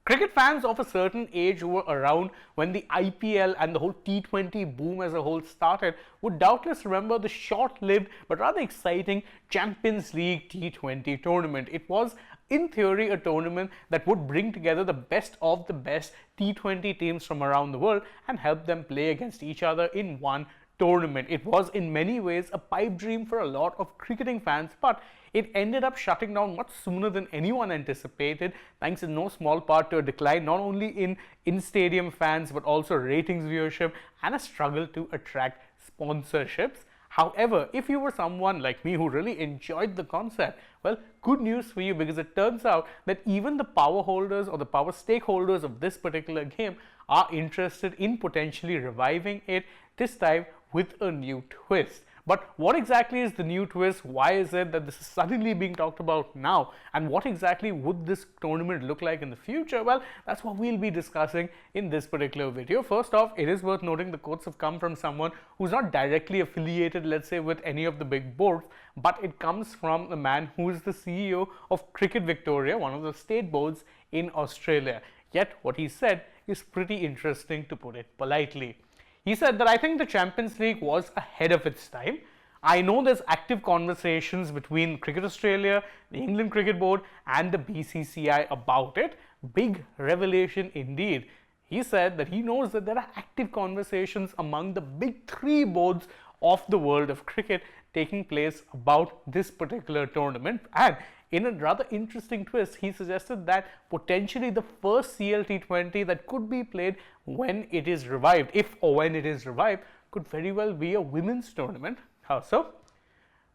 Cricket fans of a certain age who were around when the IPL and the whole T20 boom as a whole started would doubtless remember the short-lived but rather exciting Champions League T20 tournament. It was, in theory, a tournament that would bring together the best of the best T20 teams from around the world and help them play against each other in one tournament. It was in many ways a pipe dream for a lot of cricketing fans, but it ended up shutting down much sooner than anyone anticipated, thanks in no small part to a decline not only in in-stadium fans but also ratings viewership and a struggle to attract sponsorships. However, if you were someone like me who really enjoyed the concept, well, good news for you, because it turns out that even the power holders or the power stakeholders of this particular game are interested in potentially reviving it, this time with a new twist. But what exactly is the new twist? Why is it that this is suddenly being talked about now? And what exactly would this tournament look like in the future? Well, that's what we'll be discussing in this particular video. First off, it is worth noting the quotes have come from someone who's not directly affiliated, let's say, with any of the big boards, but it comes from a man who is the CEO of Cricket Victoria, one of the state boards in Australia. Yet what he said is pretty interesting, to put it politely. He said that I think the Champions League was ahead of its time. I know there's active conversations between Cricket Australia, the England Cricket Board and the BCCI about it. Big revelation indeed. He said that he knows that there are active conversations among the big three boards of the world of cricket taking place about this particular tournament. And in a rather interesting twist, he suggested that potentially the first CL T20 that could be played when it is revived, if or when it is revived, could very well be a women's tournament. How so?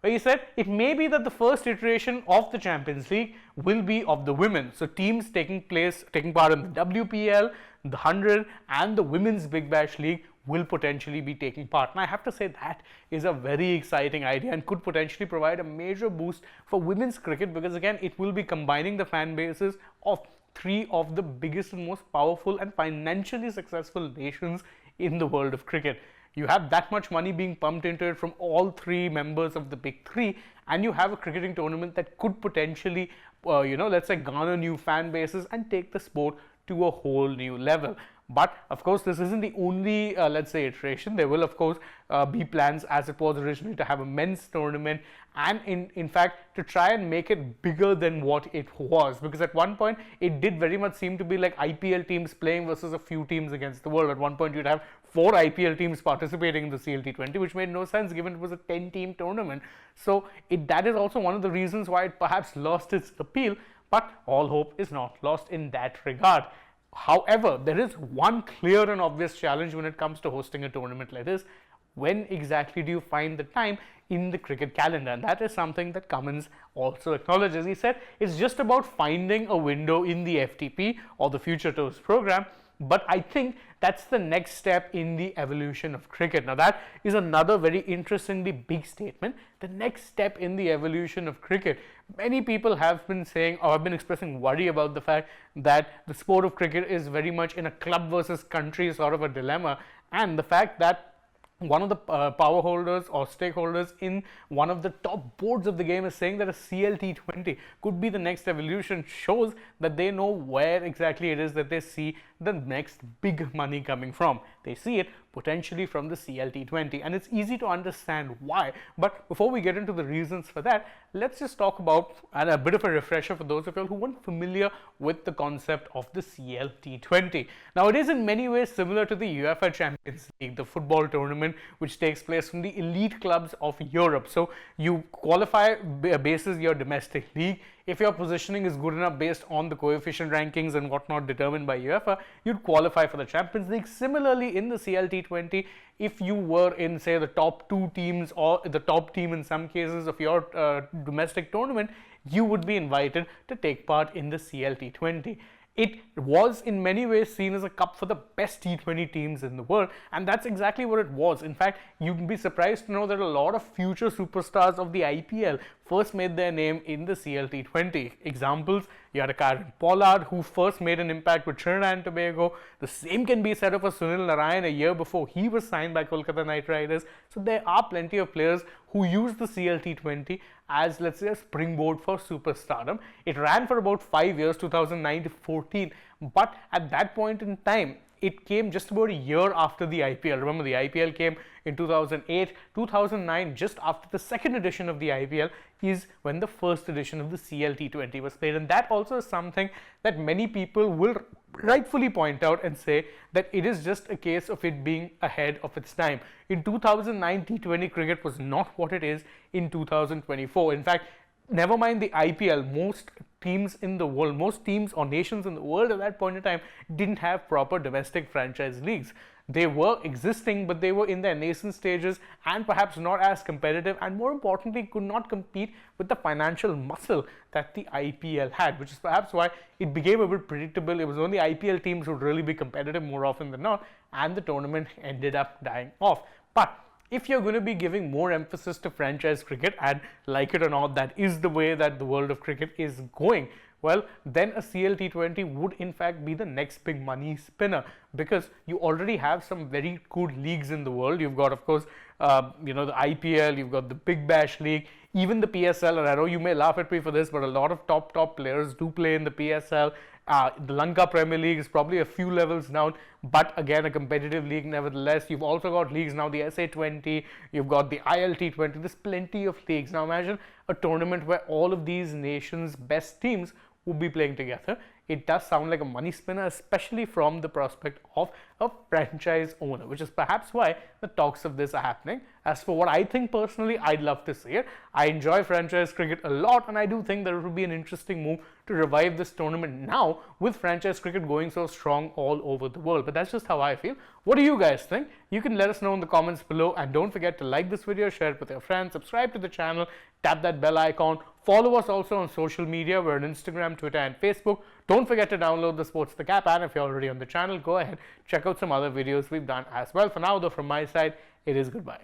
Well, he said it may be that the first iteration of the Champions League will be of the women. So teams taking part in the WPL, the 100 and the Women's Big Bash League will potentially be taking part. And I have to say that is a very exciting idea and could potentially provide a major boost for women's cricket, because again, it will be combining the fan bases of three of the biggest and most powerful and financially successful nations in the world of cricket. You have that much money being pumped into it from all three members of the big three, and you have a cricketing tournament that could potentially, let's say, garner new fan bases and take the sport to a whole new level. But of course, this isn't the only, let's say, iteration. There will, of course, be plans, as it was originally, to have a men's tournament and in fact to try and make it bigger than what it was, because at one point it did very much seem to be like IPL teams playing versus a few teams against the world. At one point you'd have 4 IPL teams participating in the CL T20, which made no sense given it was a 10-team tournament. So that is also one of the reasons why it perhaps lost its appeal, but all hope is not lost in that regard. However, there is one clear and obvious challenge when it comes to hosting a tournament like this. When exactly do you find the time in the cricket calendar? And that is something that Cummins also acknowledges. He said it's just about finding a window in the FTP or the Future Tours program. But I think that's the next step in the evolution of cricket. Now, that is another very interestingly big statement. The next step in the evolution of cricket. Many people have been saying or have been expressing worry about the fact that the sport of cricket is very much in a club versus country sort of a dilemma, and the fact that one of the power holders or stakeholders in one of the top boards of the game is saying that a CL T20 could be the next evolution shows that they know where exactly it is that they see the next big money coming from. They see it potentially from the CL T20, and it's easy to understand why. But before we get into the reasons for that, let's just talk about, and a bit of a refresher for those of you who weren't familiar with the concept of the CL T20. Now, it is in many ways similar to the UEFA Champions League, the football tournament which takes place from the elite clubs of Europe. So you qualify basis your domestic league. If your positioning is good enough based on the coefficient rankings and whatnot determined by UEFA, you'd qualify for the Champions League. Similarly, in the CL T20, if you were in, say, the top 2 teams or the top team in some cases of your domestic tournament, you would be invited to take part in the CL T20. It was in many ways seen as a cup for the best T20 teams in the world, and that's exactly what it was. In fact, you'd be surprised to know that a lot of future superstars of the IPL first made their name in the CL T20. Examples You had a Kieran Pollard who first made an impact with Trinidad and Tobago. The same can be said of a Sunil Narayan a year before he was signed by Kolkata Knight Riders. So there are plenty of players who use the CL T20 as, let's say, a springboard for superstardom. It ran for about 5 years, 2009 to 14, but at that point in time, it came just about a year after the IPL. Remember, the IPL came in 2008, 2009, just after the second edition of the IPL is when the first edition of the CL T20 was played. And that also is something that many people will rightfully point out and say that it is just a case of it being ahead of its time. In 2009, T20 cricket was not what it is in 2024. In fact, never mind the IPL, most teams in the world, most teams or nations in the world at that point in time didn't have proper domestic franchise leagues. They were existing, but they were in their nascent stages and perhaps not as competitive, and more importantly, could not compete with the financial muscle that the IPL had, which is perhaps why it became a bit predictable. It was only IPL teams who would really be competitive more often than not, and the tournament ended up dying off. But if you're going to be giving more emphasis to franchise cricket, and like it or not, that is the way that the world of cricket is going, well, then a CL T20 would in fact be the next big money spinner, because you already have some very good leagues in the world. You've got, of course, the IPL, you've got the Big Bash League, even the PSL, and I know you may laugh at me for this, but a lot of top players do play in the PSL. The Lanka Premier League is probably a few levels down, but again, a competitive league nevertheless. You've also got leagues now, the SA20, you've got the ILT20, there's plenty of leagues. Now imagine a tournament where all of these nations' best teams will be playing together. It does sound like a money spinner, especially from the prospect of a franchise owner, which is perhaps why the talks of this are happening. As for what I think personally, I'd love to see it. I enjoy franchise cricket a lot, and I do think that it would be an interesting move to revive this tournament now with franchise cricket going so strong all over the world. But that's just how I feel. What do you guys think? You can let us know in the comments below, and don't forget to like this video, share it with your friends, subscribe to the channel, tap that bell icon, follow us also on social media. We're on Instagram, Twitter and Facebook. Don't forget to download the AajTak app, and if you're already on the channel, go ahead, check out some other videos we've done as well. For now though, from my side, it is goodbye.